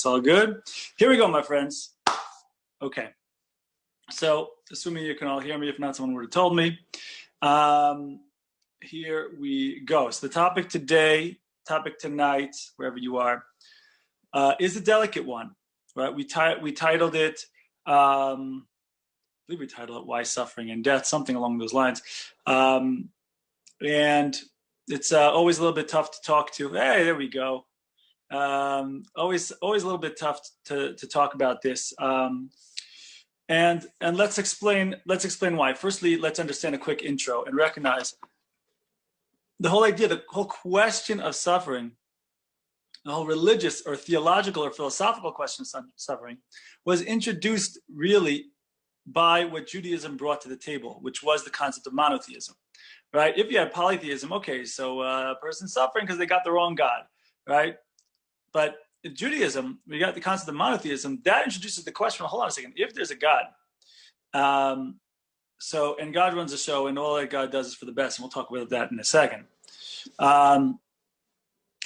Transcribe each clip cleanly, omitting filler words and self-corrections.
It's all good. Here we go, my friends. Okay. So, assuming you can all hear me, if not, someone would have told me. Here we go. So the topic tonight, wherever you are, is a delicate one, right? We titled it, I believe we titled it "Why Suffering and Death," something along those lines. And it's always a little bit tough to talk to. Hey, there we go. Always a little bit tough to talk about this. And let's explain why. Firstly, let's understand a quick intro and recognize the whole idea, the whole question of suffering, the whole religious or theological or philosophical question of suffering was introduced really by what Judaism brought to the table, which was the concept of monotheism, right? If you had polytheism, okay, so a person's suffering because they got the wrong God, right? But in Judaism, we got the concept of monotheism. That introduces the question, hold on a second, if there's a God, and God runs the show, and all that God does is for the best, and we'll talk about that in a second.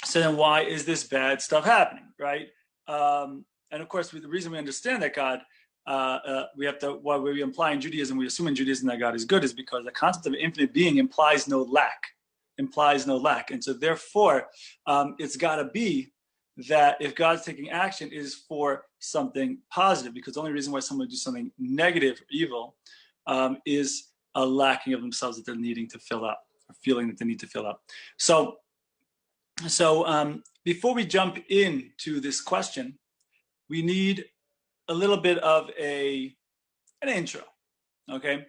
So then why is this bad stuff happening, right? And of course, the reason we understand that God, what we imply in Judaism, we assume in Judaism that God is good, is because the concept of infinite being implies no lack. And so therefore, it's got to be that if God's taking action is for something positive, because the only reason why someone would do something negative or evil is a lacking of themselves that they're needing to fill up, or feeling that they need to fill up. So before we jump into this question, we need a little bit of an intro, okay?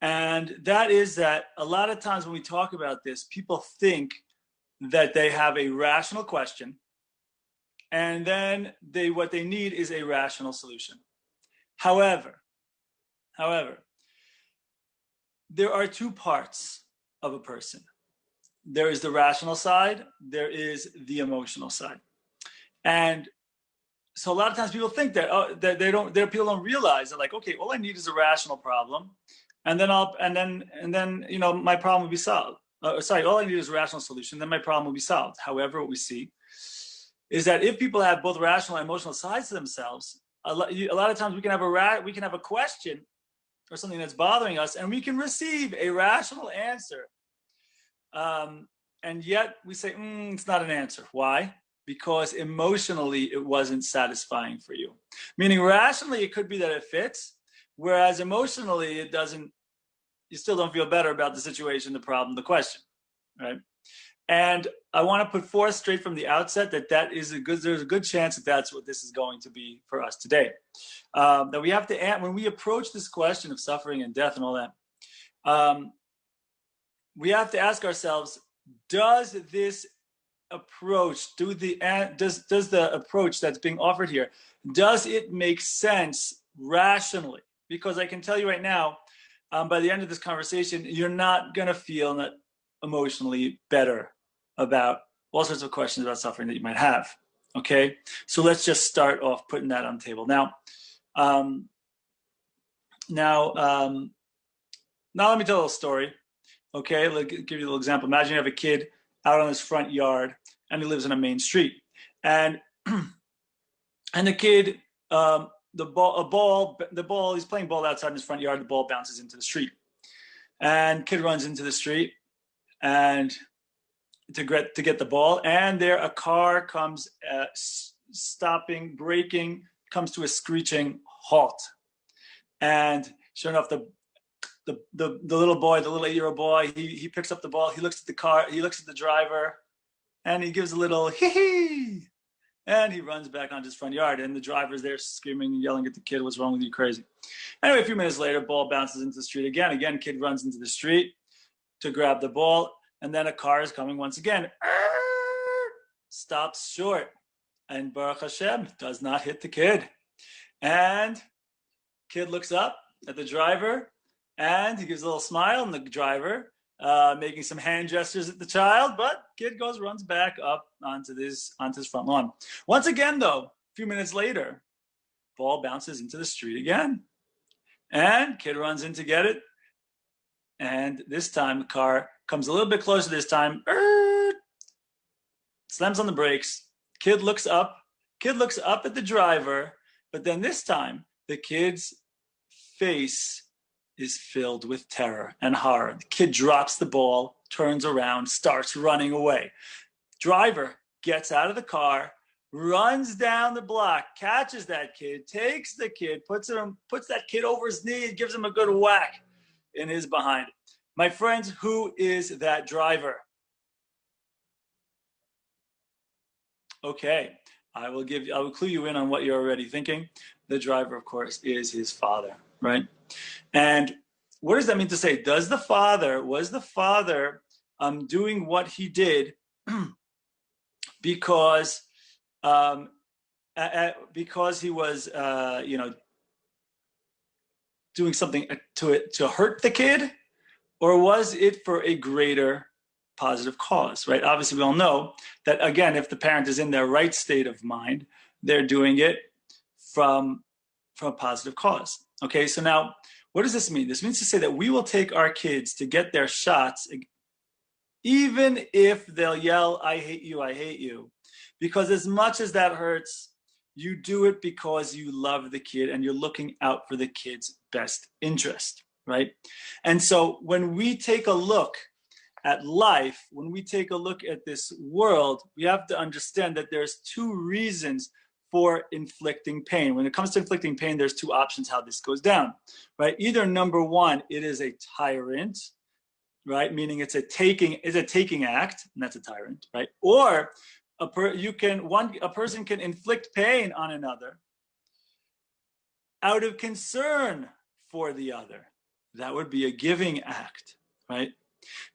And that is that a lot of times when we talk about this, people think that they have a rational question, and then what they need is a rational solution. However, there are two parts of a person. There is the rational side, there is the emotional side. And so a lot of times people think that people don't realize that, like, okay, all I need is a rational problem, and then my problem will be solved. All I need is a rational solution, then my problem will be solved. However, what we see is that if people have both rational and emotional sides to themselves, a lot of times we can have a question or something that's bothering us, and we can receive a rational answer, and yet we say it's not an answer. Why? Because emotionally it wasn't satisfying for you. Meaning rationally it could be that it fits, whereas emotionally it doesn't. You still don't feel better about the situation, the problem, the question, right? And I want to put forth straight from the outset that there's a good chance that that's what this is going to be for us today. That we have to, when we approach this question of suffering and death and all that, we have to ask ourselves, does this approach, does the approach that's being offered here, does it make sense rationally? Because I can tell you right now, by the end of this conversation, you're not going to feel that emotionally better about all sorts of questions about suffering that you might have. Okay, so let's just start off putting that on the table now. Now let me tell a little story. Okay, I'll give you a little example. Imagine you have a kid out on his front yard, and he lives on a main street, and the kid, he's playing ball outside in his front yard. The ball bounces into the street, and kid runs into the street, and to get the ball, and there a car comes, stopping, braking, comes to a screeching halt, and sure enough, the little boy, the little 8-year-old boy, he picks up the ball, he looks at the car, he looks at the driver, and he gives a little hee-hee, and he runs back onto his front yard, and the driver's there screaming and yelling at the kid, "What's wrong with you, crazy?" Anyway, a few minutes later, ball bounces into the street again, kid runs into the street to grab the ball, and then a car is coming once again, stops short, and Baruch Hashem does not hit the kid. And kid looks up at the driver, and he gives a little smile, and the driver making some hand gestures at the child, but kid runs back up onto his front lawn. Once again, though, a few minutes later, ball bounces into the street again, and kid runs in to get it, and this time the car comes a little bit closer this time, slams on the brakes, kid looks up, Kid looks up at the driver, but then this time the kid's face is filled with terror and horror. The kid drops the ball, turns around, starts running away. Driver gets out of the car, runs down the block, catches that kid, takes the kid, puts that kid over his knee, gives him a good whack in his behind. My friends, who is that driver? Okay, I will clue you in on what you're already thinking. The driver, of course, is his father, right? And what does that mean to say? Was the father doing what he did because he was, doing something to hurt the kid, or was it for a greater positive cause, right? Obviously, we all know that, again, if the parent is in their right state of mind, they're doing it from a positive cause. Okay, so now, what does this mean? This means to say that we will take our kids to get their shots, even if they'll yell, I hate you, because as much as that hurts, you do it because you love the kid and you're looking out for the kid's best interest, right? And so when we take a look at life, when we take a look at this world, we have to understand that there's two reasons for inflicting pain. When it comes to inflicting pain, there's two options how this goes down, right? Either number one, it is a tyrant, right? Meaning it's a taking act, and that's a tyrant, right? Or a person can inflict pain on another out of concern for the other. That would be a giving act, right?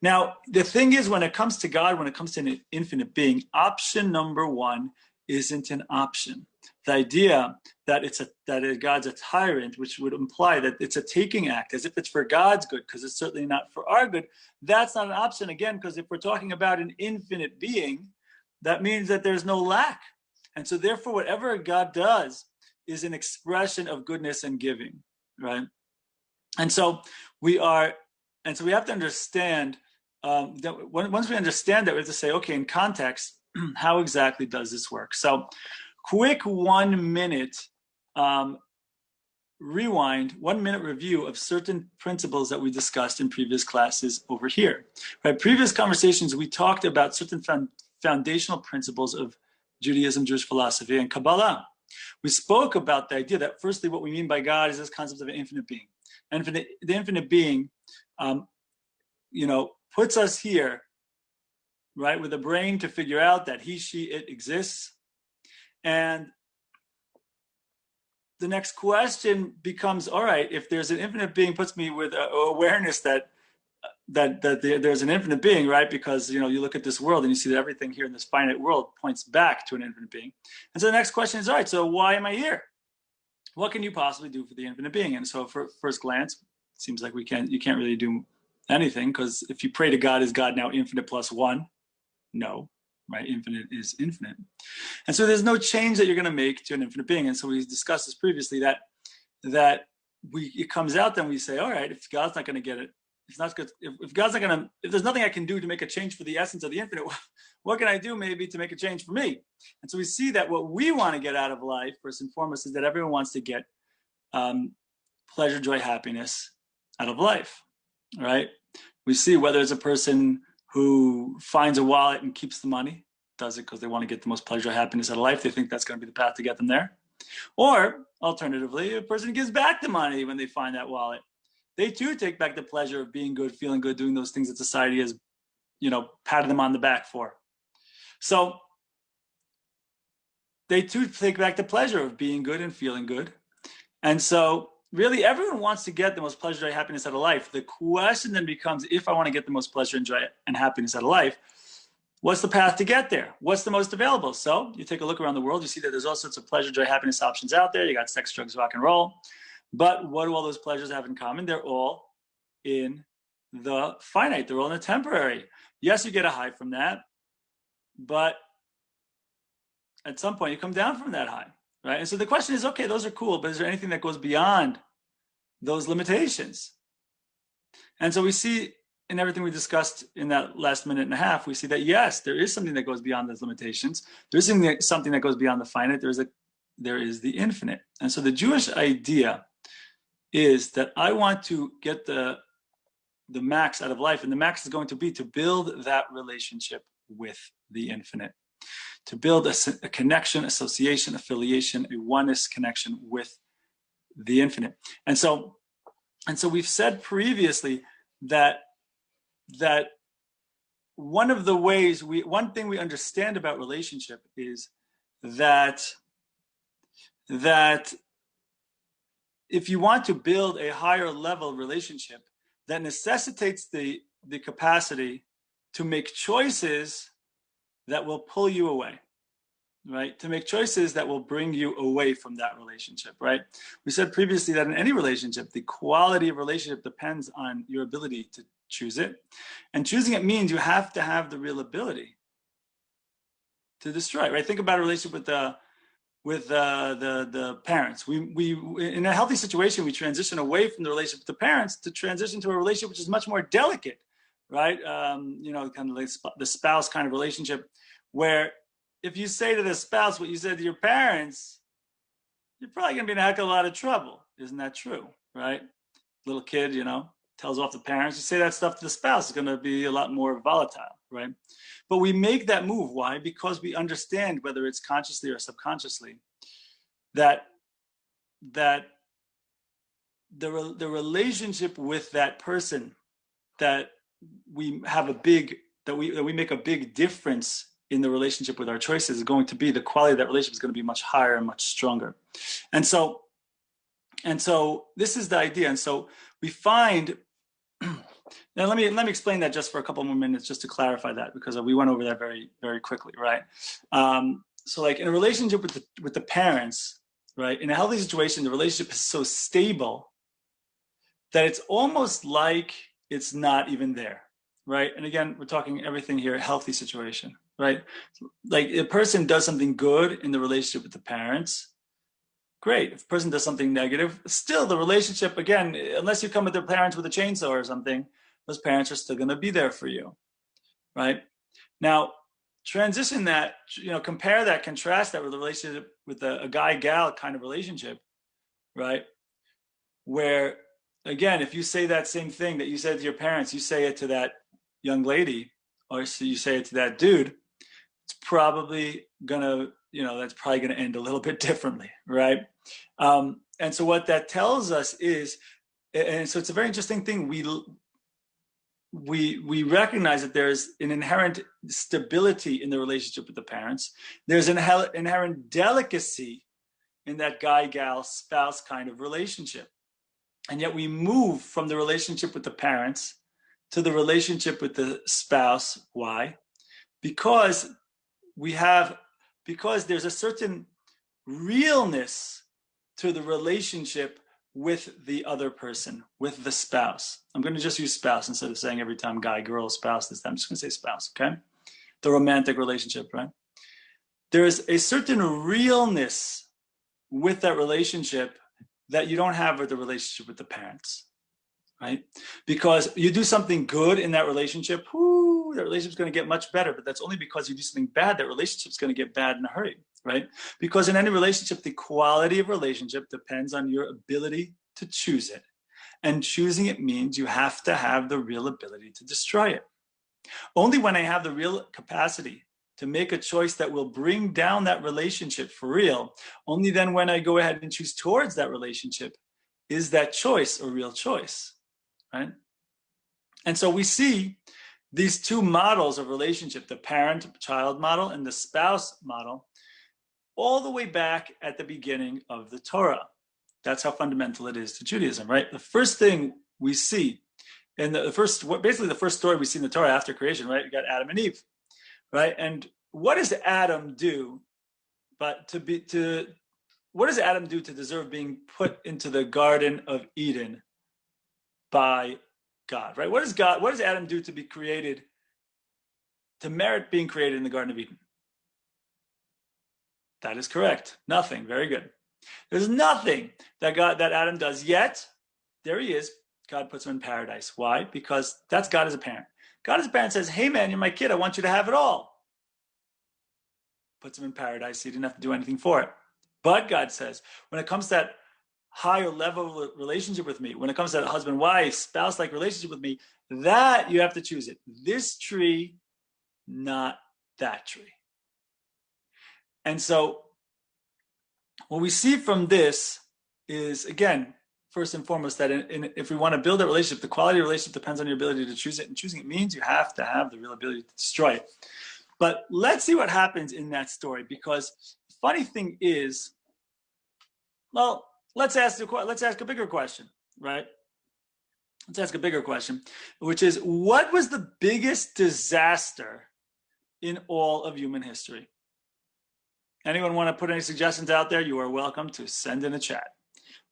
Now, the thing is, when it comes to God, when it comes to an infinite being, option number one isn't an option. The idea that God's a tyrant, which would imply that it's a taking act, as if it's for God's good, because it's certainly not for our good, that's not an option, again, because if we're talking about an infinite being, that means that there's no lack. And so therefore, whatever God does is an expression of goodness and giving, right? And so we have to understand that once we understand that, we have to say, okay, in context, how exactly does this work? So quick 1 minute rewind, 1 minute review of certain principles that we discussed in previous classes over here. Right? Previous conversations, we talked about certain foundational principles of Judaism, Jewish philosophy, and Kabbalah. We spoke about the idea that firstly, what we mean by God is this concept of an infinite being. The infinite being, puts us here, right, with a brain to figure out that he, she, it exists. And the next question becomes, all right, if there's an infinite being, puts me with awareness that there's an infinite being, right? Because, you look at this world and you see that everything here in this finite world points back to an infinite being. And so the next question is, all right, so why am I here? What can you possibly do for the infinite being? And so for first glance, it seems like you can't really do anything, because if you pray to God, is God now infinite plus one? No, right? Infinite is infinite. And so there's no change that you're going to make to an infinite being. And so we discussed this previously, that it comes out, then we say, all right, if God's not going to get it, it's not good. If God's not going to, if there's nothing I can do to make a change for the essence of the infinite, what can I do maybe to make a change for me? And so we see that what we want to get out of life, first and foremost, is that everyone wants to get pleasure, joy, happiness out of life, right? We see whether it's a person who finds a wallet and keeps the money, does it because they want to get the most pleasure, happiness out of life. They think that's going to be the path to get them there. Or alternatively, a person gives back the money when they find that wallet. They too take back the pleasure of being good, feeling good, doing those things that society has, patted them on the back for. So they too take back the pleasure of being good and feeling good. And so really everyone wants to get the most pleasure, joy, happiness out of life. The question then becomes, if I want to get the most pleasure and joy and happiness out of life, what's the path to get there? What's the most available? So you take a look around the world, you see that there's all sorts of pleasure, joy, happiness options out there. You got sex, drugs, rock and roll. But what do all those pleasures have in common? They're all in the finite. They're all in the temporary. Yes, you get a high from that, but at some point you come down from that high, right? And so the question is, okay, those are cool, but is there anything that goes beyond those limitations? And so we see in everything we discussed in that last minute and a half, we see that yes, there is something that goes beyond those limitations. There is something that goes beyond the finite. There is the infinite. And so the Jewish idea is that I want to get the max out of life, and the max is going to be to build that relationship with the infinite, to build a connection, association, affiliation, a oneness connection with the infinite. And so we've said previously that one thing we understand about relationship is that if you want to build a higher level relationship, that necessitates the capacity to make choices that will pull you away, right? To make choices that will bring you away from that relationship, right? We said previously that in any relationship, the quality of relationship depends on your ability to choose it. And choosing it means you have to have the real ability to destroy it, right? Think about a relationship with the parents. We in a healthy situation, we transition away from the relationship with the parents to transition to a relationship which is much more delicate, right? Kind of like the spouse kind of relationship, where if you say to the spouse what you said to your parents, you're probably going to be in a heck of a lot of trouble. Isn't that true, right? Little kid, tells off the parents. You say that stuff to the spouse, it's going to be a lot more volatile, right? But we make that move. Why? Because we understand, whether it's consciously or subconsciously, that the relationship with that person, that we make a big difference in the relationship with our choices, is going to be the quality of that relationship is going to be much higher and much stronger. And so this is the idea. And so we find. Now let me explain that just for a couple more minutes, just to clarify that, because we went over that very, very quickly, right? So like in a relationship with the parents, right? In a healthy situation, the relationship is so stable that it's almost like it's not even there, right? And again, we're talking everything here, healthy situation, right? Like a person does something good in the relationship with the parents, great. If a person does something negative, still the relationship, again, unless you come with their parents with a chainsaw or something, those parents are still going to be there for you, right? Now, transition that, compare that, contrast that with a relationship with a guy-gal kind of relationship, right? Where, again, if you say that same thing that you said to your parents, you say it to that young lady, or you say it to that dude, it's probably going to, that's probably going to end a little bit differently, right? And so what that tells us is, and so it's a very interesting thing, we recognize that there's an inherent stability in the relationship with the parents. There's an inherent delicacy in that guy-gal spouse kind of relationship. And yet we move from the relationship with the parents to the relationship with the spouse. Why? Because there's a certain realness to the relationship with the other person, with the spouse. I'm going to just use spouse instead of saying every time guy, girl, spouse this time. I'm just going to say spouse, okay? The romantic relationship, right? There is a certain realness with that relationship that you don't have with the relationship with the parents, right? Because you do something good in that relationship, that relationship's going to get much better, but that's only because you do something bad, that relationship's going to get bad in a hurry, right? Because in any relationship, the quality of relationship depends on your ability to choose it. And choosing it means you have to have the real ability to destroy it. Only when I have the real capacity to make a choice that will bring down that relationship for real, only then when I go ahead and choose towards that relationship is that choice a real choice, right? And so we see these two models of relationship, the parent-child model and the spouse model, all the way back at the beginning of the Torah. That's how fundamental it is to Judaism, right? The first thing we see, and basically the first story we see in the Torah after creation, right? You got Adam and Eve, right? And what does Adam do? What does Adam do to deserve being put into the Garden of Eden by God, right? What does Adam do to be created, to merit being created in the Garden of Eden? That is correct. Nothing. Very good. There's nothing that Adam does, yet there he is, God puts him in paradise. Why? Because that's God as a parent. God as a parent says, hey man, you're my kid, I want you to have it all. Puts him in paradise, so he didn't have to do anything for it. But God says, when it comes to that higher level relationship with me, when it comes to that husband-wife, spouse-like relationship with me, that you have to choose it. This tree, not that tree. And so what we see from this is, again, first and foremost, that if we want to build a relationship, the quality of the relationship depends on your ability to choose it. And choosing it means you have to have the real ability to destroy it. But let's see what happens in that story, because the funny thing is, well, let's ask a bigger question, right? Let's ask a bigger question, which is, what was the biggest disaster in all of human history? Anyone want to put any suggestions out there? You are welcome to send in a chat.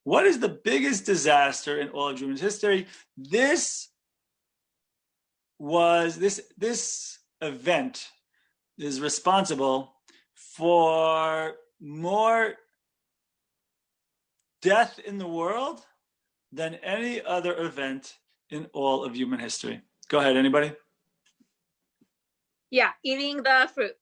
What is the biggest disaster in all of human history? This event is responsible for more death in the world than any other event in all of human history. Go ahead, anybody? Yeah, eating the fruit.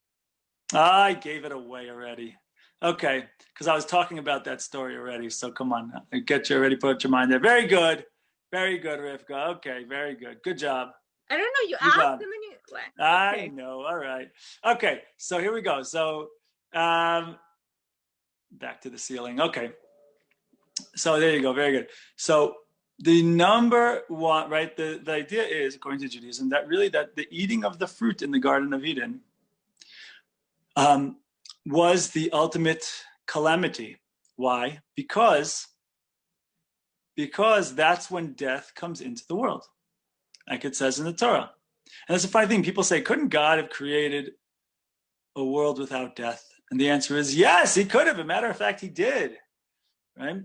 I gave it away already. Okay, because I was talking about that story already. So come on, get you already, put your mind there. Very good, Rivka. Okay, very good. Good job. I don't know. You asked and then you. Okay. I know. All right. Okay, so here we go. So back to the ceiling. Okay. So there you go. Very good. So the number one, right? The idea is, according to Judaism, that the eating of the fruit in the Garden of Eden was the ultimate calamity. Why? Because that's when death comes into the world, like it says in the Torah. And that's a funny thing. People say, couldn't God have created a world without death? And the answer is yes, he could have. As a matter of fact, he did, right?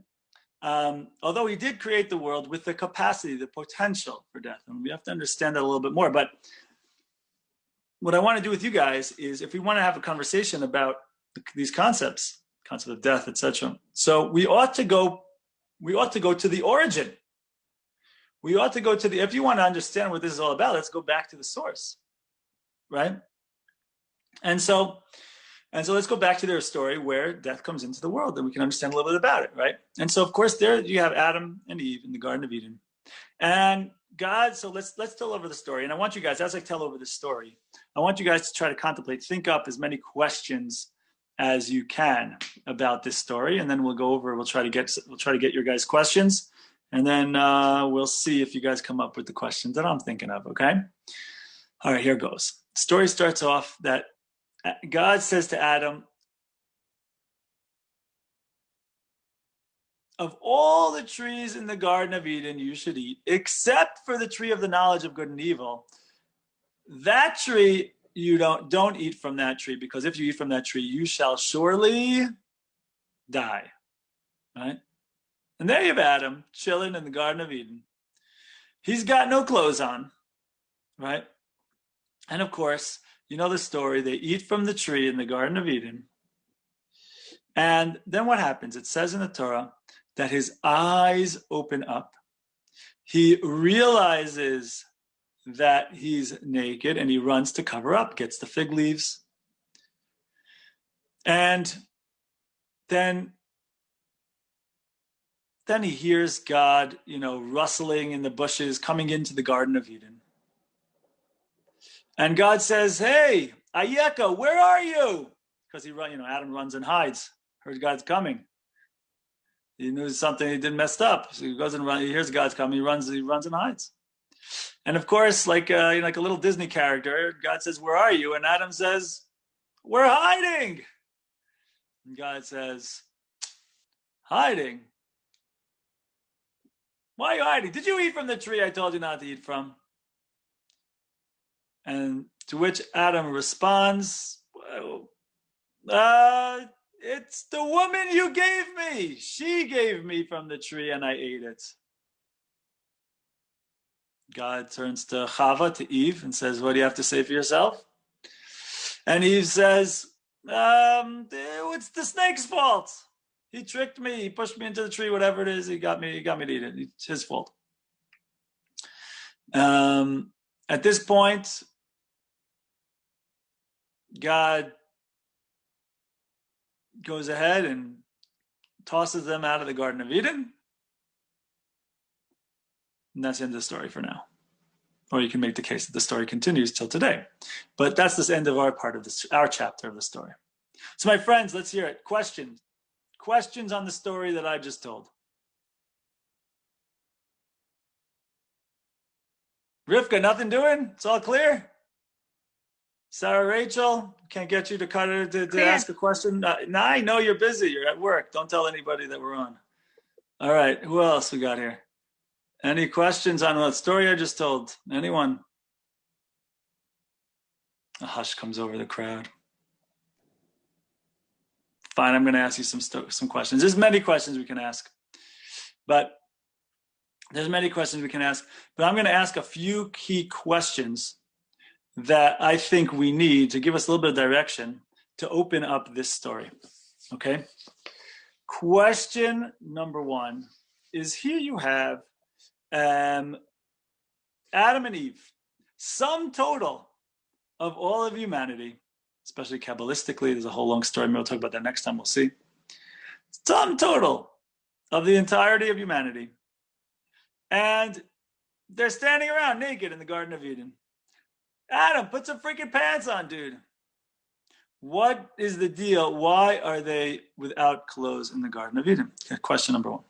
Although he did create the world with the capacity, the potential for death. And we have to understand that a little bit more. But what I want to do with you guys is, if we want to have a conversation about these concept of death, etc. So we ought to go to the origin. We ought to go to if you want to understand what this is all about, let's go back to the source, right? And so let's go back to their story where death comes into the world, and we can understand a little bit about it, right? And so, of course, there you have Adam and Eve in the Garden of Eden. And God, so let's tell over the story. And I want you guys, as I tell over the story, I want you guys to try to contemplate, think up as many questions as you can about this story, and then we'll try to get your guys' questions, and then we'll see if you guys come up with the questions that I'm thinking of, okay? All right, here goes. The story starts off that God says to Adam, of all the trees in the Garden of Eden you should eat, except for the tree of the knowledge of good and evil. That tree, you don't eat from that tree, because if you eat from that tree, you shall surely die. Right? And there you have Adam chilling in the Garden of Eden. He's got no clothes on, right? And of course, you know the story. They eat from the tree in the Garden of Eden. And then what happens? It says in the Torah that his eyes open up. He realizes that he's naked, and he runs to cover up, gets the fig leaves. And then he hears God, rustling in the bushes, coming into the Garden of Eden. And God says, hey, Ayeka, where are you? Because Adam runs and hides. Heard God's coming. He knew something he did messed up. So he goes and runs. He hears God's coming. He runs and hides. And of course, like a little Disney character, God says, where are you? And Adam says, we're hiding. And God says, hiding? Why are you hiding? Did you eat from the tree I told you not to eat from? And to which Adam responds, it's the woman you gave me. She gave me from the tree and I ate it. God turns to Chava, to Eve, and says, what do you have to say for yourself? And Eve says, it's the snake's fault. He tricked me. He pushed me into the tree, whatever it is. He got me to eat it. It's his fault. At this point, God goes ahead and tosses them out of the Garden of Eden. And that's the end of the story for now. Or you can make the case that the story continues till today. But that's the end of our part of this, our chapter of the story. So my friends, let's hear it. Questions. Questions on the story that I just told. Rivka, nothing doing? It's all clear? Sarah Rachel, can't get you to cut it to ask a question. Now I know you're busy. You're at work. Don't tell anybody that we're on. All right. Who else we got here? Any questions on what story I just told? Anyone? A hush comes over the crowd. Fine, I'm going to ask you some questions. There's many questions we can ask, but I'm going to ask a few key questions that I think we need to give us a little bit of direction to open up this story. Okay? Question number one is, here you have Adam and Eve, sum total of all of humanity, especially Kabbalistically. There's a whole long story. Maybe we'll talk about that next time. We'll see. Sum total of the entirety of humanity. And they're standing around naked in the Garden of Eden. Adam, put some freaking pants on, dude. What is the deal? Why are they without clothes in the Garden of Eden? Okay, question number one.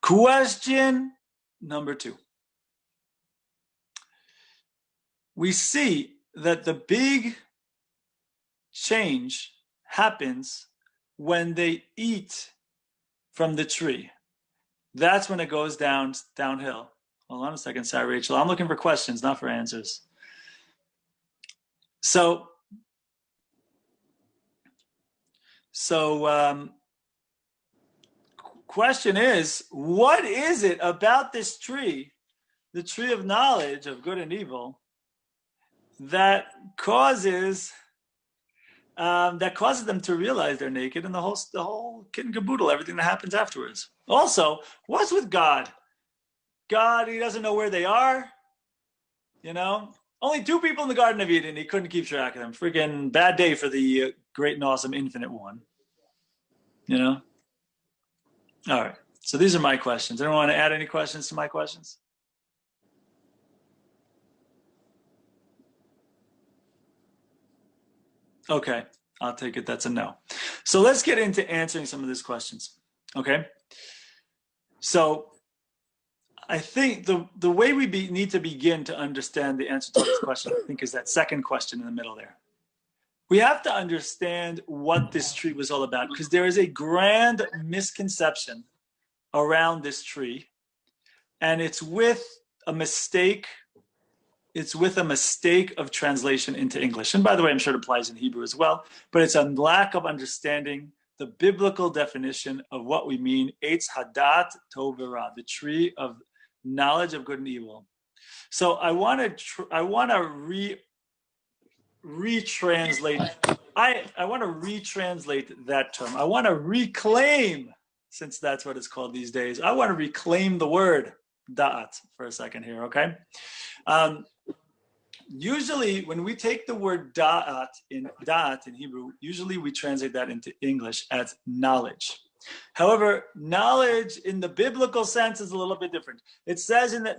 Question number two. We see that the big change happens when they eat from the tree. That's when it goes downhill. Hold on a second, Sarah Rachel. I'm looking for questions, not for answers. So question is, what is it about this tree, the tree of knowledge of good and evil, that causes them to realize they're naked, and the whole kit and caboodle, everything that happens afterwards? Also, what's with God? God, he doesn't know where they are. You know, only two people in the Garden of Eden. He couldn't keep track of them. Freaking bad day for the great and awesome infinite one. You know? All right. So these are my questions. Anyone want to add any questions to my questions? Okay. I'll take it. That's a no. So let's get into answering some of these questions. Okay. So I think the way we need to begin to understand the answer to this question, I think, is that second question in the middle there. We have to understand what this tree was all about, because there is a grand misconception around this tree, and it's with a mistake. It's with a mistake of translation into English. And by the way, I'm sure it applies in Hebrew as well, but it's a lack of understanding the biblical definition of what we mean, Eitz Hadat Tov V'Ra, the tree of knowledge of good and evil. So I want to retranslate. I want to retranslate that term. I want to reclaim, since that's what it's called these days. I want to reclaim the word da'at for a second here. Okay. Usually, when we take the word da'at in Hebrew, usually we translate that into English as knowledge. However, knowledge in the biblical sense is a little bit different. It says a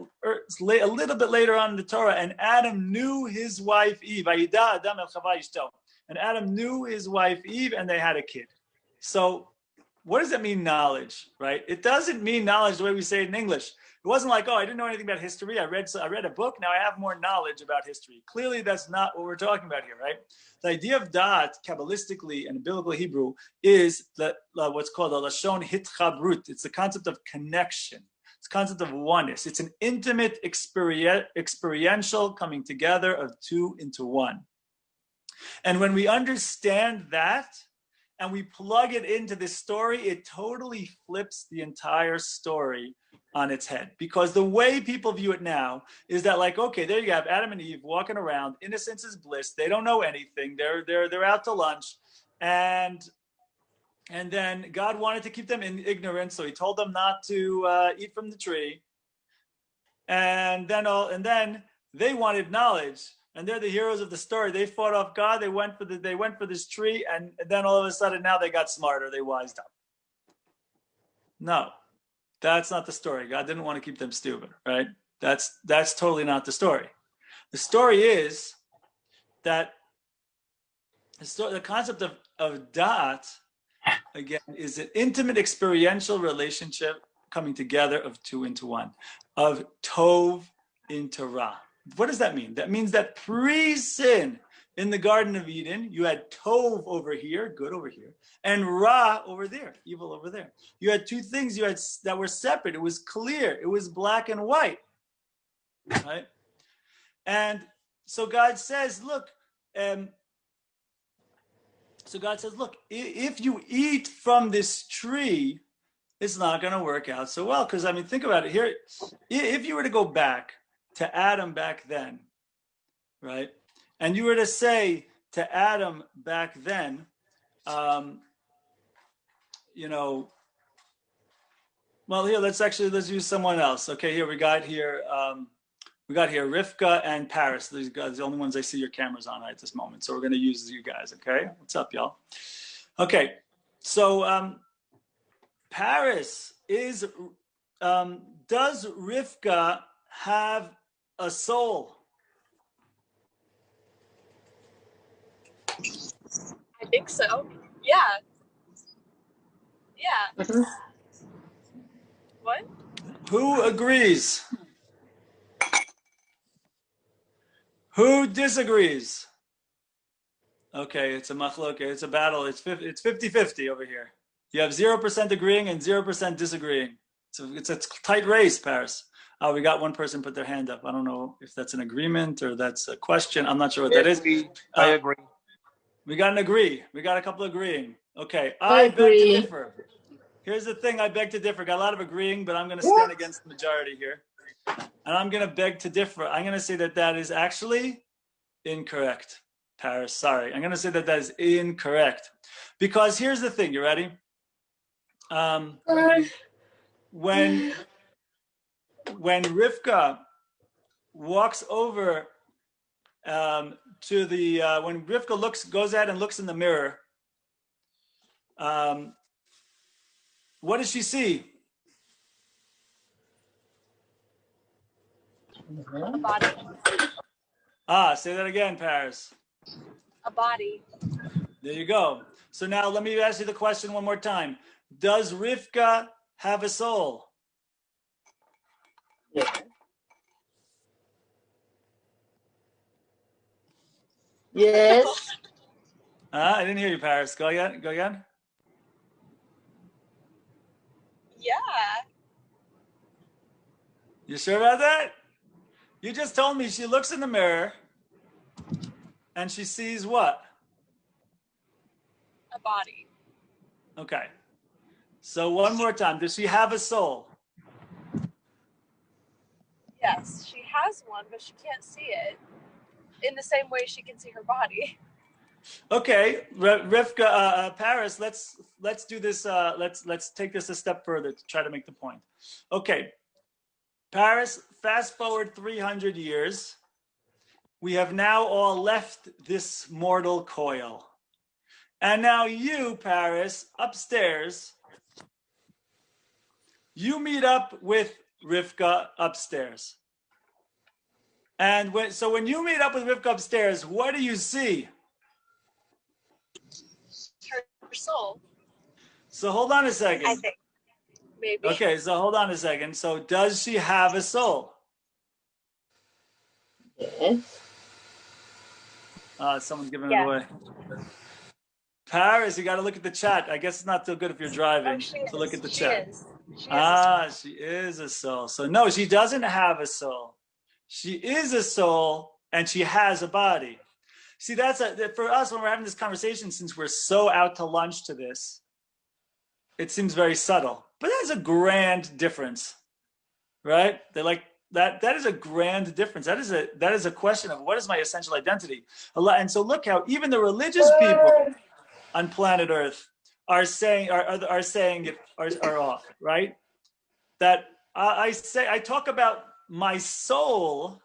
little bit later on in the Torah, and Adam knew his wife Eve. And Adam knew his wife Eve, and they had a kid. So what does it mean, knowledge, right? It doesn't mean knowledge the way we say it in English. It wasn't like, oh, I didn't know anything about history. I read a book. Now I have more knowledge about history. Clearly, that's not what we're talking about here, right? The idea of da'at, Kabbalistically and in biblical Hebrew, is what's called a lashon hitchabrut. It's the concept of connection. It's the concept of oneness. It's an intimate, experiential coming together of two into one. And when we understand that, and we plug it into this story, it totally flips the entire story on its head. Because the way people view it now is that, like, okay, there you have Adam and Eve walking around, innocence is bliss, they don't know anything, they're out to lunch, and then God wanted to keep them in ignorance, so he told them not to eat from the tree. and then they wanted knowledge, and they're the heroes of the story. They fought off God. They went for this tree, and then all of a sudden now they got smarter. They wised up. No, that's not the story. God didn't want to keep them stupid, right? That's totally not the story. The story is that the concept of da'at, again, is an intimate experiential relationship coming together of two into one, of tov into ra. What does that mean? That means that pre-sin in the Garden of Eden, you had tov over here, good over here, and ra over there, evil over there. You had two things that were separate. It was clear. It was black and white, right? And so God says, look, if you eat from this tree, it's not going to work out so well. Because, I mean, think about it here. If you were to go back to Adam back then, right? And you were to say to Adam back then, well, here, let's use someone else. Okay, here we got here Rivka and Paris. These guys, the only ones I see your cameras on at this moment. So we're going to use you guys, okay? What's up, y'all? Okay, so Paris is, does Rivka have a soul? I think so. Yeah. Yeah. Mm-hmm. What? Who agrees? Who disagrees? Okay, it's a machlok. It's a battle. It's 50-50 over here. You have 0% agreeing and 0% disagreeing. So it's a tight race, Paris. We got one person put their hand up. I don't know if that's an agreement or that's a question. I'm not sure what that is. I agree. We got an agree. We got a couple agreeing. Okay, I beg to agree. differ. Here's the thing, I beg to differ. Got a lot of agreeing, but I'm going to stand against the majority here. And I'm going to beg to differ. I'm going to say that is actually incorrect. Paris, sorry. I'm going to say that is incorrect. Because here's the thing. You ready? When Rivka walks over when Rivka goes out and looks in the mirror, what does she see? A body. Say that again, Paris. A body. There you go. So now let me ask you the question one more time. Does Rivka have a soul? Yeah. Yes. I didn't hear you, Paris. Go again. Yeah. You sure about that? You just told me she looks in the mirror and she sees what? A body. Okay. So one more time. Does she have a soul? Yes, she has one, but she can't see it in the same way she can see her body. Okay, Rivka, Paris. Let's do this. Let's take this a step further to try to make the point. Okay, Paris. Fast forward 300 years. We have now all left this mortal coil, and now you, Paris, upstairs. You meet up with Rivka upstairs, and when you meet up with Rivka upstairs, what do you see? Her soul. So hold on a second. I think. Maybe. Okay, so hold on a second. So does she have a soul? Yes. Someone's giving it away. Paris, you got to look at the chat. I guess it's not so good if you're driving. So look at the chat. She is a soul. So no, she doesn't have a soul. She is a soul and she has a body. See, for us, when we're having this conversation, since we're so out to lunch to this, it seems very subtle. But that's a grand difference, right? They're like, that is a grand difference. That is a question of what is my essential identity. And so look how even the religious people on planet Earth are saying it are off, right? That I talk about my soul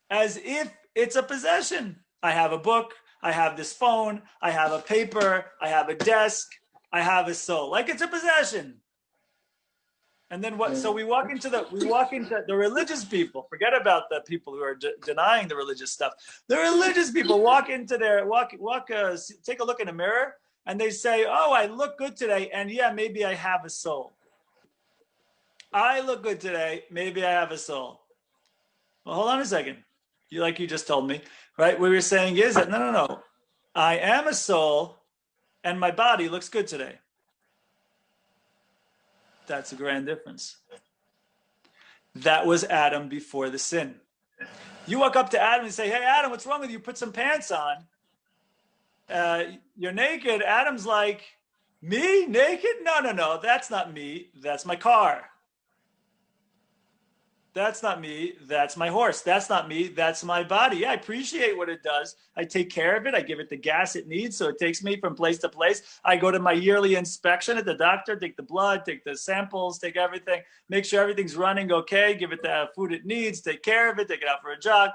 as if it's a possession. I have a book, I have this phone, I have a paper, I have a desk, I have a soul, like it's a possession. And then what? So we walk into the religious people. Forget about the people who are denying the religious stuff. The religious people walk into take a look in a mirror, and they say, "Oh, I look good today, and yeah, maybe I have a soul. I look good today, maybe I have a soul." Well, hold on a second. You just told me, right? What we were saying is that no. I am a soul, and my body looks good today. That's a grand difference. That was Adam before the sin. You walk up to Adam and say, "Hey, Adam, what's wrong with you? Put some pants on. You're naked." Adam's like, "Me? Naked? No. That's not me. That's my car. That's not me. That's my horse. That's not me. That's my body. Yeah, I appreciate what it does. I take care of it. I give it the gas it needs, so it takes me from place to place. I go to my yearly inspection at the doctor, take the blood, take the samples, take everything, make sure everything's running okay, give it the food it needs, take care of it, take it out for a jog.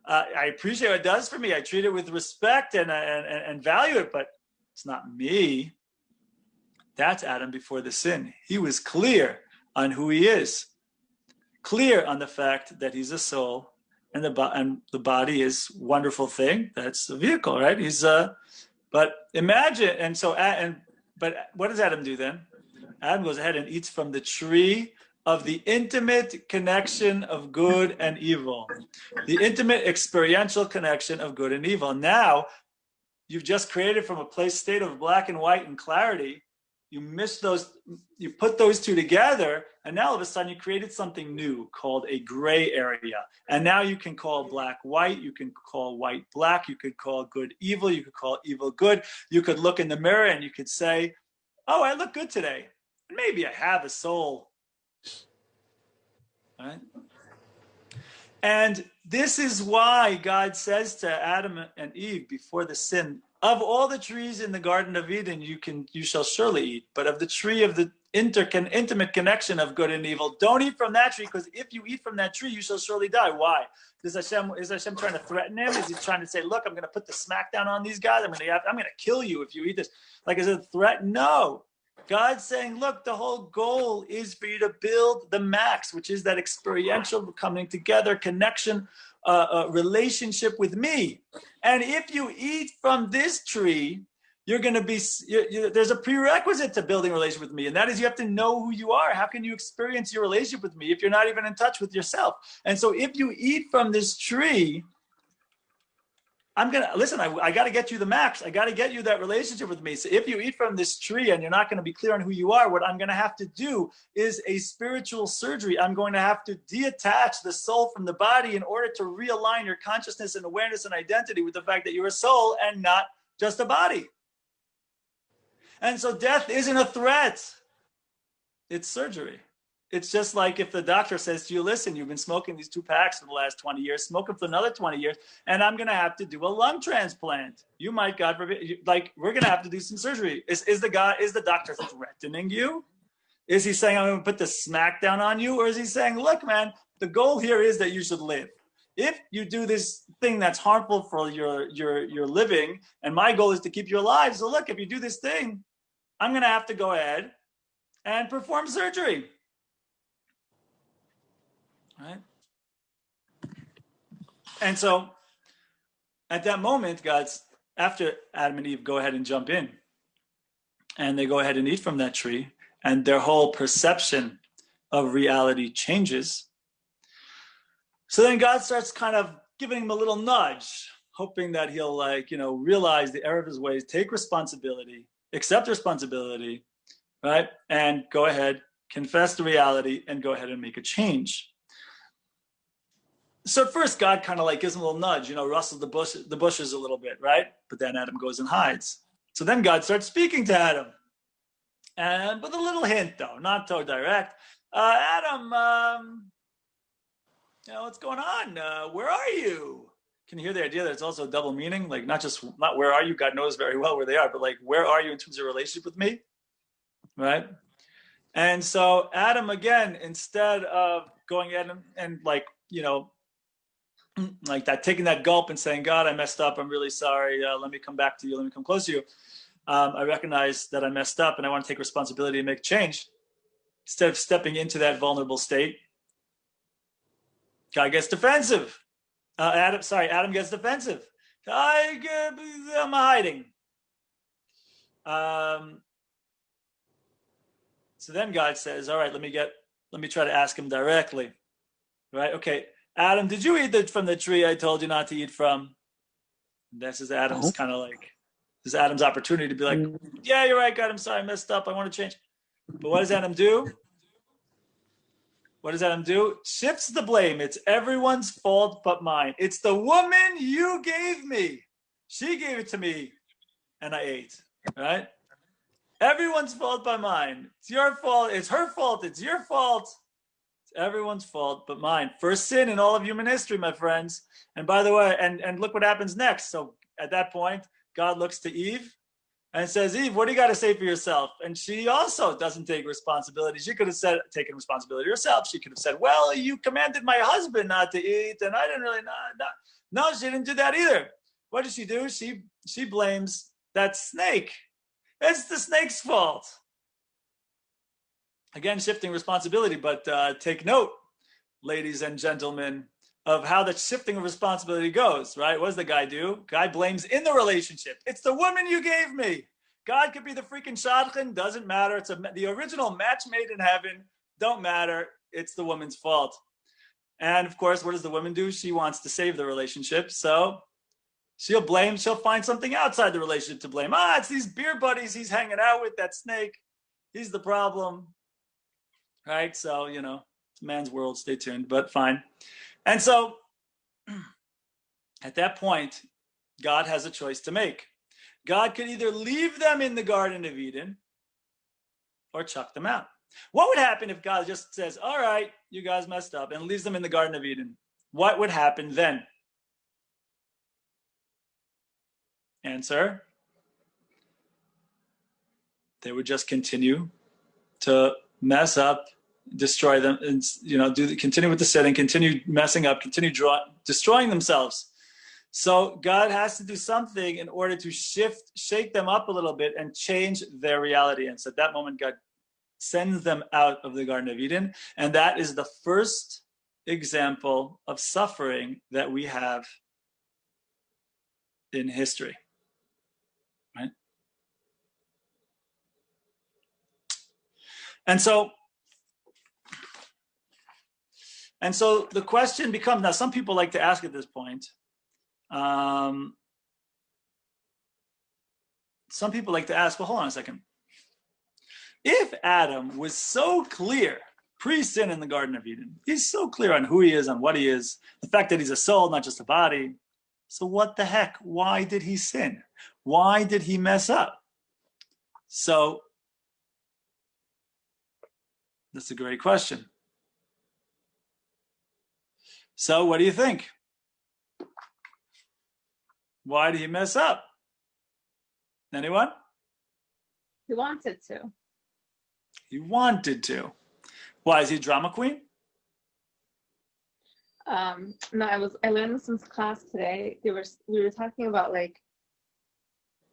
I appreciate what it does for me. I treat it with respect and value it, but it's not me." That's Adam before the sin. He was clear on who he is. Clear on the fact that he's a soul, and the body is a wonderful thing. That's a vehicle, right? But imagine, but what does Adam do then? Adam goes ahead and eats from the tree of the intimate connection of good and evil, the intimate experiential connection of good and evil. Now, you've just created from a state of black and white and clarity. You put those two together, and now all of a sudden you created something new called a gray area. And now you can call black white, you can call white black, you could call good evil, you could call evil good. You could look in the mirror and you could say, "Oh, I look good today. Maybe I have a soul." All right? And this is why God says to Adam and Eve before the sin, "Of all the trees in the Garden of Eden, you shall surely eat, but of the tree of the intimate connection of good and evil, don't eat from that tree, because if you eat from that tree, you shall surely die." Why? Is Hashem trying to threaten him? Is he trying to say, "Look, I'm going to put the smackdown on these guys. I'm going to kill you if you eat this"? Like, is it a threat? No. God's saying, look, the whole goal is for you to build the max, which is that experiential coming together, connection, relationship with me. And if you eat from this tree, you're going to be, there's a prerequisite to building a relationship with me. And that is you have to know who you are. How can you experience your relationship with me if you're not even in touch with yourself? And so if you eat from this tree, I got to get you the max. I got to get you that relationship with me. So if you eat from this tree and you're not going to be clear on who you are, what I'm going to have to do is a spiritual surgery. I'm going to have to detach the soul from the body in order to realign your consciousness and awareness and identity with the fact that you're a soul and not just a body. And so death isn't a threat. It's surgery. It's just like if the doctor says to you, "Listen, you've been smoking these 2 packs for the last 20 years, smoke them for another 20 years, and I'm going to have to do a lung transplant. You might, God forbid, we're going to have to do some surgery." Is the doctor threatening you? Is he saying, "I'm going to put the smack down on you"? Or is he saying, "Look, man, the goal here is that you should live. If you do this thing that's harmful for your living, and my goal is to keep you alive, so look, if you do this thing, I'm going to have to go ahead and perform surgery." Right? And so at that moment, after Adam and Eve go ahead and jump in, and they go ahead and eat from that tree, and their whole perception of reality changes. So then God starts kind of giving him a little nudge, hoping that he'll realize the error of his ways, take responsibility, accept responsibility, right? And go ahead, confess the reality, and go ahead and make a change. So at first, God kind of gives him a little nudge, rustles the bushes a little bit, right? But then Adam goes and hides. So then God starts speaking to Adam, and with a little hint, though, not so direct. Adam, what's going on? Where are you? Can you hear the idea that it's also a double meaning? Not where are you? God knows very well where they are, but where are you in terms of your relationship with me, right? And so Adam, again, instead of going at him and like that, taking that gulp and saying, God, I messed up. I'm really sorry. Let me come back to you. Let me come close to you. I recognize that I messed up and I want to take responsibility and make change. Instead of stepping into that vulnerable state, God gets defensive. Adam gets defensive. I'm hiding. So then God says, all right, let me try to ask him directly. Right? Okay, Adam, did you eat from the tree I told you not to eat from? And this is Adam's kind of like, this is Adam's opportunity to be like, yeah, you're right, God, I'm sorry, I messed up. I want to change. But what does Adam do? What does Adam do? Shifts the blame. It's everyone's fault but mine. It's the woman you gave me. She gave it to me and I ate. Right? Everyone's fault but mine. It's your fault. It's her fault. It's your fault. It's everyone's fault but mine. First sin in all of human history, my friends. And by the way, and look what happens next. So at that point, God looks to Eve and says, Eve, what do you got to say for yourself? And she also doesn't take responsibility. She could have taken responsibility herself. She could have said, well, you commanded my husband not to eat, and I didn't really, no, she didn't do that either. What does she do? She blames that snake. It's the snake's fault. Again, shifting responsibility, but take note, ladies and gentlemen, of how the shifting of responsibility goes, right? What does the guy do? Guy blames in the relationship. It's the woman you gave me. God could be the freaking shadchan, doesn't matter. It's the original match made in heaven, don't matter. It's the woman's fault. And of course, what does the woman do? She wants to save the relationship. So she'll find something outside the relationship to blame. It's these beer buddies he's hanging out with, that snake. He's the problem, right? So, it's a man's world, stay tuned, but fine. And so at that point, God has a choice to make. God could either leave them in the Garden of Eden or chuck them out. What would happen if God just says, all right, you guys messed up, and leaves them in the Garden of Eden? What would happen then? Answer. They would just continue to mess up, destroy them, and continue with the sin and continue messing up, continue destroying themselves. So God has to do something in order to shake them up a little bit and change their reality. And so at that moment, God sends them out of the Garden of Eden. And that is the first example of suffering that we have in history. Right? And so the question becomes, now some people like to ask at this point, some people like to ask, well, hold on a second. If Adam was so clear pre-sin in the Garden of Eden, he's so clear on who he is, on what he is, the fact that he's a soul, not just a body. So what the heck? Why did he sin? Why did he mess up? So that's a great question. So what do you think? Why did he mess up? Anyone? He wanted to. He wanted to. Why, is he a drama queen? No, I learned this in class today. We were talking about, like,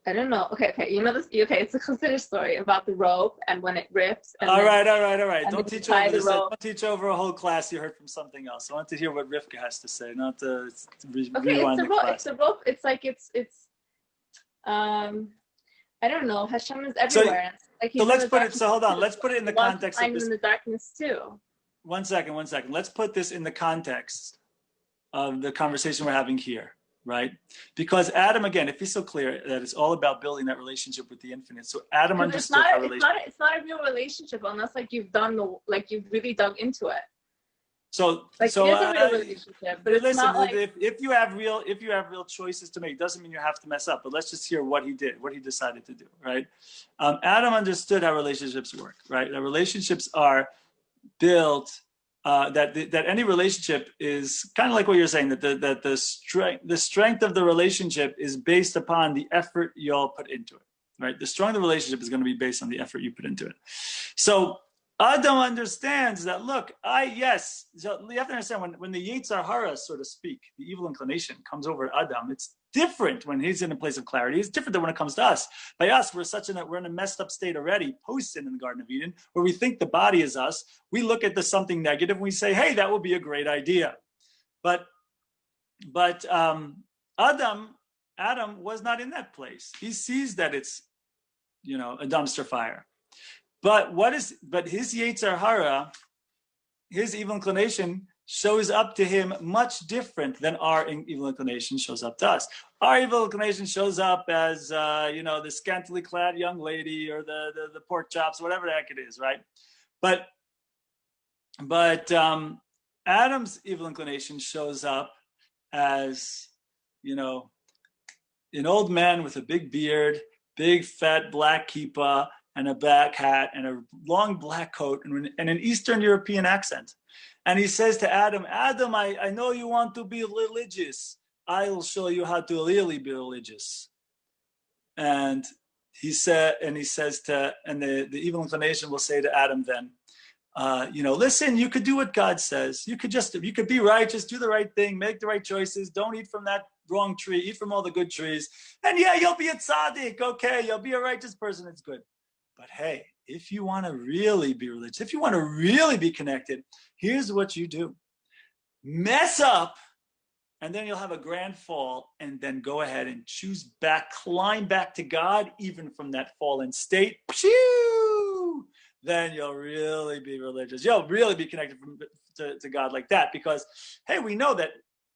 I don't know. Okay. You know this? Okay, it's a considered story about the rope and when it rips. And all right. Don't teach over this. Don't teach over a whole class you heard from something else. I want to hear what Rivka has to say, not to rewind the class. It's a rope. It's like it's I don't know. Hashem is everywhere. So let's put it. So hold on. Let's put it in the context of this. In the darkness too. One second. Let's put this in the context of the conversation we're having here. Right? Because Adam, again, if he's so clear that it's all about building that relationship with the infinite. So Adam understood how relationship. It's not a real relationship unless you've really dug into it. So it is a real relationship, but it's not like, if you have real choices to make, doesn't mean you have to mess up. But let's just hear what he did, what he decided to do. Right? Adam understood how relationships work. Right? The relationships are built. That any relationship is kind of like what you're saying, that the strength of the relationship is based upon the effort you all put into it, right? The strength of the relationship is going to be based on the effort you put into it. So Adam understands that, look, so you have to understand when the Yetzer Hara, so to speak, the evil inclination comes over Adam, it's different when he's in a place of clarity. It's different than when it comes to us. By us, we're in a messed up state already, post-sin in the Garden of Eden, where we think the body is us. We look at something negative and we say, hey, that would be a great idea. But Adam was not in that place. He sees that it's, a dumpster fire. But his Yetzer Hara, his evil inclination shows up to him much different than our evil inclination shows up to us. Our evil inclination shows up as the scantily clad young lady or the pork chops, whatever the heck it is, right? But Adam's evil inclination shows up as an old man with a big beard, big fat black kippah, and a black hat, and a long black coat, and an Eastern European accent. And he says to Adam, I know you want to be religious. I'll show you how to really be religious. And the evil inclination will say to Adam then, listen, you could do what God says. You could be righteous, do the right thing, make the right choices. Don't eat from that wrong tree, eat from all the good trees. And yeah, you'll be a tzaddik. Okay, you'll be a righteous person. It's good. But hey, if you want to really be religious, if you want to really be connected, here's what you do. Mess up, and then you'll have a grand fall, and then go ahead and climb back to God, even from that fallen state. Pew! Then you'll really be religious. You'll really be connected to God like that, because, hey, we know that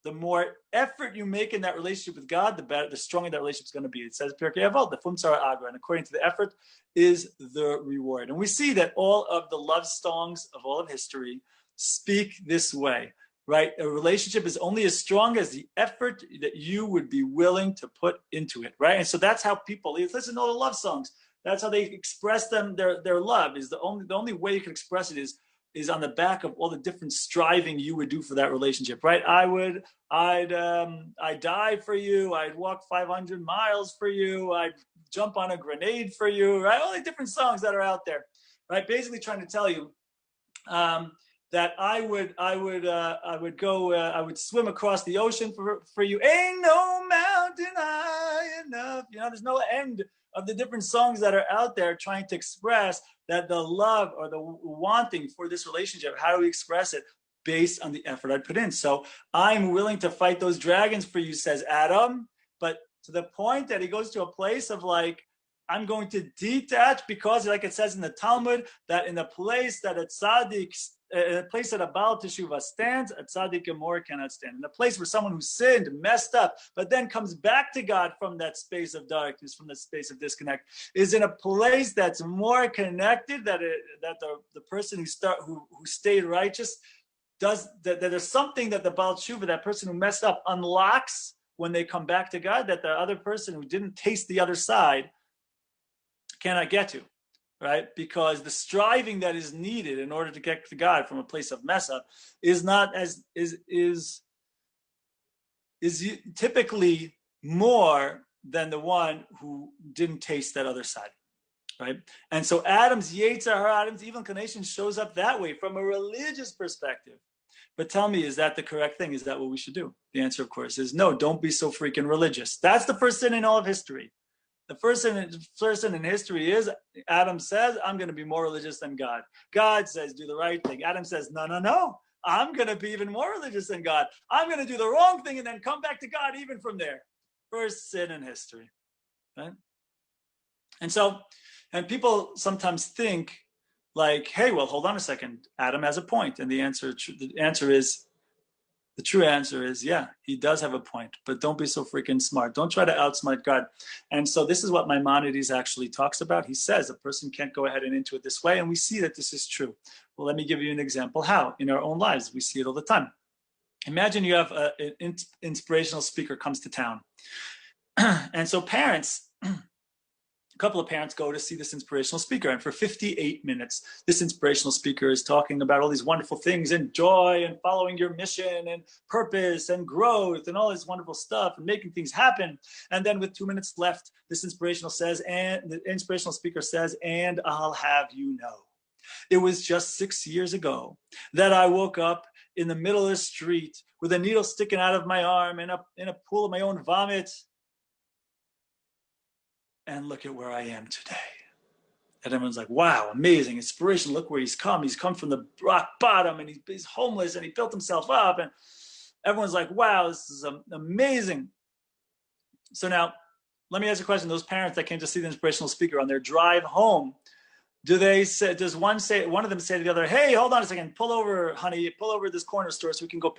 the more effort you make in that relationship with God, the stronger that relationship is going to be. It says, Pirkei Avot, the Fumsar Agra, and according to the effort is the reward. And we see that all of the love songs of all of history speak this way, right? A relationship is only as strong as the effort that you would be willing to put into it, right? And so that's how people listen to all the love songs. That's how they express their love. Is the only way you can express it is on the back of all the different striving you would do for that relationship, right? I'd die for you. I'd walk 500 miles for you. I'd jump on a grenade for you, right? All the different songs that are out there, right? Basically trying to tell you that I would swim across the ocean for you. Ain't no mountain high enough. There's no end of the different songs that are out there trying to express that the love or the wanting for this relationship. How do we express it? Based on the effort I put in. So I'm willing to fight those dragons for you, says Adam, but to the point that he goes to a place of like, I'm going to detach, because like it says in the Talmud, that in the place that a tzaddik, a place that a Baal Teshuvah stands, a tzaddik Gemor cannot stand. In the place where someone who sinned, messed up, but then comes back to God from that space of darkness, from that space of disconnect, is in a place that's more connected, that the person who stayed righteous does, that there's something that the Baal Teshuvah, that person who messed up, unlocks when they come back to God, that the other person who didn't taste the other side cannot get to, right? Because the striving that is needed in order to get to God from a place of mess up is typically more than the one who didn't taste that other side, right? And so Adam's Yetzer Hara, Adam's evil inclination shows up that way from a religious perspective. But tell me, is that the correct thing? Is that what we should do? The answer, of course, is no. Don't be so freaking religious. That's the first sin in all of history. The first sin in history is Adam says, I'm going to be more religious than God. God says, do the right thing. Adam says, no. I'm going to be even more religious than God. I'm going to do the wrong thing and then come back to God even from there. First sin in history. Right? And people sometimes think like, hey, well, hold on a second. Adam has a point. And the true answer is, yeah, he does have a point, but don't be so freaking smart. Don't try to outsmart God. And so this is what Maimonides actually talks about. He says a person can't go ahead and intuit this way, and we see that this is true. Well, let me give you an example how. In our own lives, we see it all the time. Imagine you have an inspirational speaker comes to town. And so a couple of parents go to see this inspirational speaker, and for 58 minutes, this inspirational speaker is talking about all these wonderful things and joy and following your mission and purpose and growth and all this wonderful stuff and making things happen. And then with 2 minutes left, the inspirational speaker says, and I'll have you know. It was just 6 years ago that I woke up in the middle of the street with a needle sticking out of my arm in a pool of my own vomit. And look at where I am today. And everyone's like, wow, amazing, inspiration. Look where he's come. He's come from the rock bottom, and he's homeless, and he built himself up. And everyone's like, wow, this is amazing. So now, let me ask you a question. Those parents that came to see the inspirational speaker on their drive home, does one of them say to the other, hey, hold on a second, pull over, honey, pull over this corner store so we can go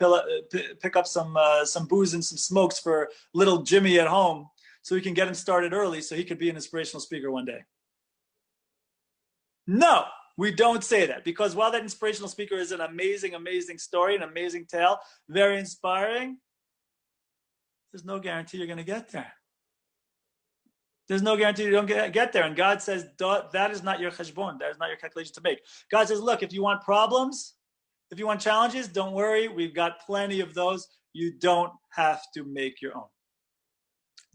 pick up some booze and some smokes for little Jimmy at home so we can get him started early so he could be an inspirational speaker one day? No, we don't say that, because while that inspirational speaker is an amazing, amazing story, an amazing tale, very inspiring, there's no guarantee you're going to get there. There's no guarantee you don't get there. And God says that is not your cheshbon. That is not your calculation to make. God says, look, if you want problems, if you want challenges, don't worry. We've got plenty of those. You don't have to make your own.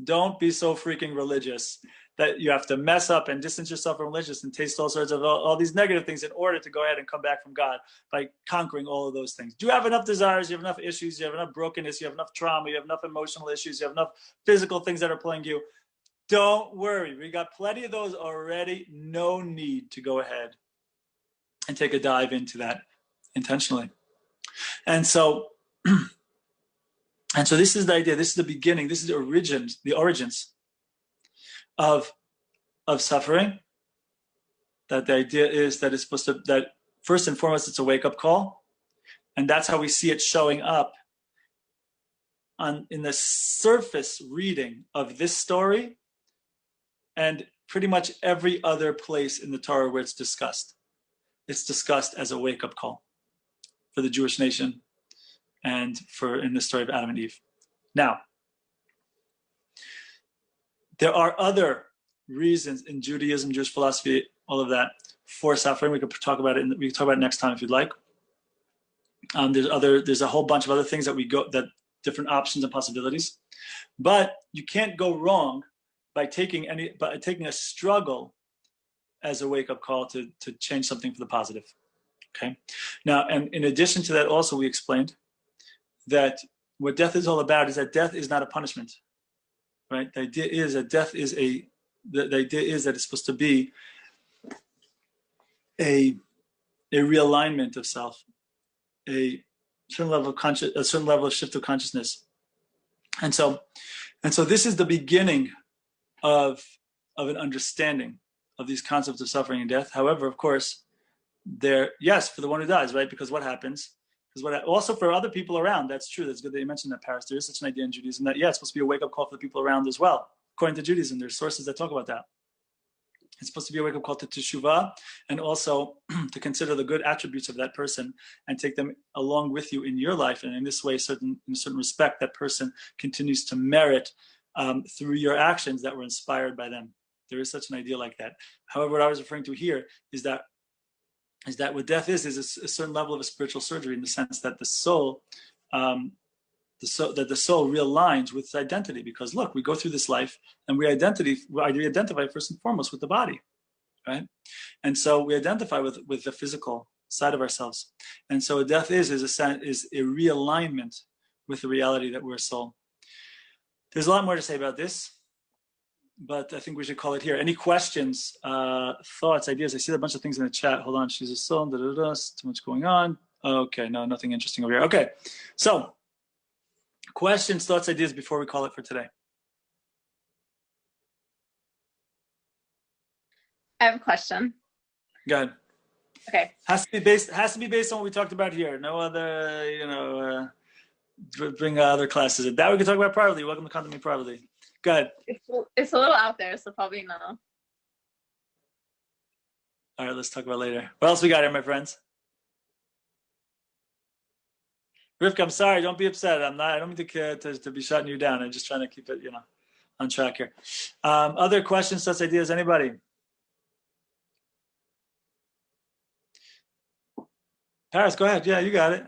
Don't be so freaking religious that you have to mess up and distance yourself from religious and taste all sorts of all these negative things in order to go ahead and come back from God by conquering all of those things. Do you have enough desires? You have enough issues? You have enough brokenness? You have enough trauma? You have enough emotional issues? You have enough physical things that are plaguing you? Don't worry. We got plenty of those already. No need to go ahead and take a dive into that intentionally. And so this is the idea. This is the beginning. This is the origins of suffering. That the idea is that it's supposed to, that first and foremost, it's a wake-up call. And that's how we see it showing up in the surface reading of this story and pretty much every other place in the Torah where it's discussed. It's discussed as a wake-up call for the Jewish nation and in the story of Adam and Eve. Now, there are other reasons in Judaism, Jewish philosophy, all of that, for suffering. We could talk about it. We can talk about it next time if you'd like. There's a whole bunch of other things that different options and possibilities. But you can't go wrong by taking a struggle as a wake-up call to change something for the positive. Okay. Now, and in addition to that, also we explained that what death is all about is that death is not a punishment. Right? The idea is that death is the idea is that it's supposed to be a realignment of self, a certain level of shift of consciousness. And so this is the beginning of an understanding of these concepts of suffering and death. However, of course, yes, for the one who dies, right? Because what happens? Also for other people around, that's true. That's good that you mentioned that, Paris. There is such an idea in Judaism that, it's supposed to be a wake-up call for the people around as well. According to Judaism, there's sources that talk about that. It's supposed to be a wake-up call to teshuvah, and also to consider the good attributes of that person and take them along with you in your life. And in this way, in a certain respect, that person continues to merit through your actions that were inspired by them. There is such an idea like that. However, what I was referring to here is that what death is a certain level of a spiritual surgery, in the sense that the soul realigns with its identity. Because look, we go through this life and we identify first and foremost with the body, right? And so we identify with the physical side of ourselves. And so death is a realignment with the reality that we're a soul. There's a lot more to say about this, but I think we should call it here. Any questions, thoughts, ideas? I see a bunch of things in the chat. Hold on, she's a soul, too much going on. Okay, no, nothing interesting over here. Okay, so questions, thoughts, ideas before we call it for today. I have a question. Go ahead. Okay. Has to be based on what we talked about here. No other, bring other classes in. That we can talk about privately. Welcome to contact me privately. Go ahead. It's a little out there, so probably no. All right, let's talk about it later. What else we got here, my friends? Rivka, I'm sorry. Don't be upset. I don't mean to be shutting you down. I'm just trying to keep it, on track here. Other questions, thoughts, ideas? Anybody? Paris, go ahead. Yeah, you got it.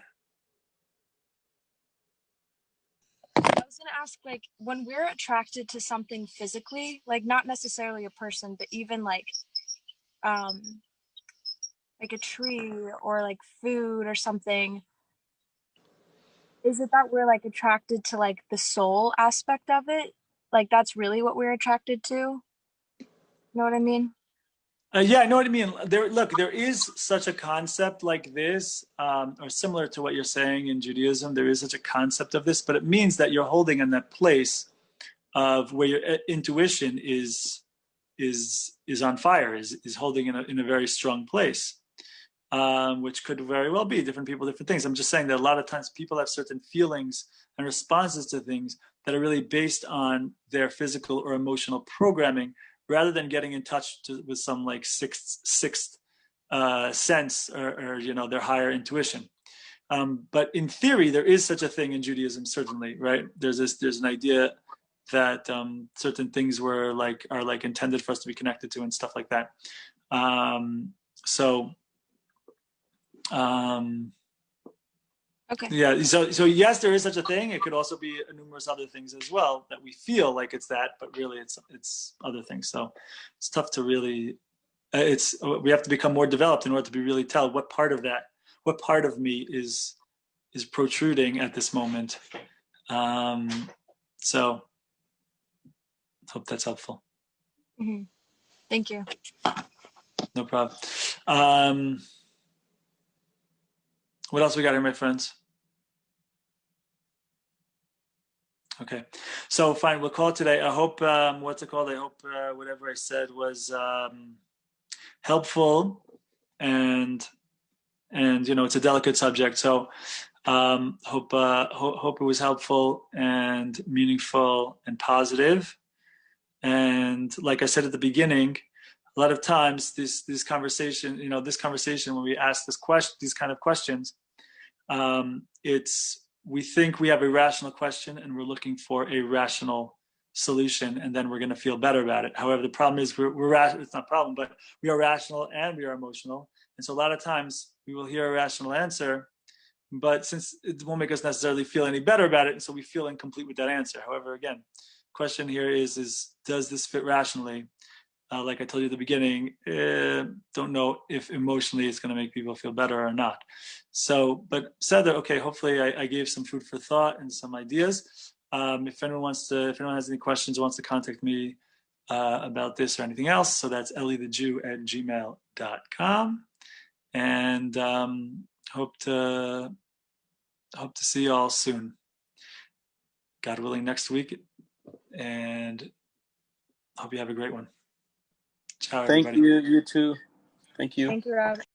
I was going to ask, when we're attracted to something physically, not necessarily a person, but even like a tree or like food or something, is it that we're like attracted to like the soul aspect of it? Like that's really what we're attracted to? You know what I mean? Yeah, I know what I mean. There is such a concept like this, or similar to what you're saying in Judaism. There is such a concept of this, but it means that you're holding in that place of where your intuition is on fire, is holding in a very strong place, which could very well be different people, different things. I'm just saying that a lot of times people have certain feelings and responses to things that are really based on their physical or emotional programming, rather than getting in touch with some like sixth sense, or their higher intuition. But in theory, there is such a thing in Judaism, certainly, right? There's an idea that certain things are like intended for us to be connected to and stuff like that. So Okay. yeah, so yes, there is such a thing. It could also be numerous other things as well that we feel like it's that, but really it's other things. So it's tough to really. We have to become more developed in order to really tell what part of me is protruding at this moment. So hope that's helpful. Mm-hmm. Thank you. No problem. What else we got here, my friends? Okay, so fine, we'll call it today. I hope, what's it called? I hope whatever I said was helpful, and it's a delicate subject. So hope it was helpful and meaningful and positive. And like I said at the beginning, a lot of times this conversation, when we ask these kind of questions, we think we have a rational question and we're looking for a rational solution, and then we're going to feel better about it. However, the problem is it's not a problem, but we are rational and we are emotional. And so a lot of times we will hear a rational answer, but since it won't make us necessarily feel any better about it, and so we feel incomplete with that answer. However, again, question here is does this fit rationally? Like I told you at the beginning, don't know if emotionally it's going to make people feel better or not. So, but said that, okay, hopefully I gave some food for thought and some ideas. If anyone has any questions or wants to contact me about this or anything else, so that's elliethejew@gmail.com. And hope to see you all soon. God willing, next week. And hope you have a great one. Ciao, everybody. Thank you. You too. Thank you. Thank you, Rob.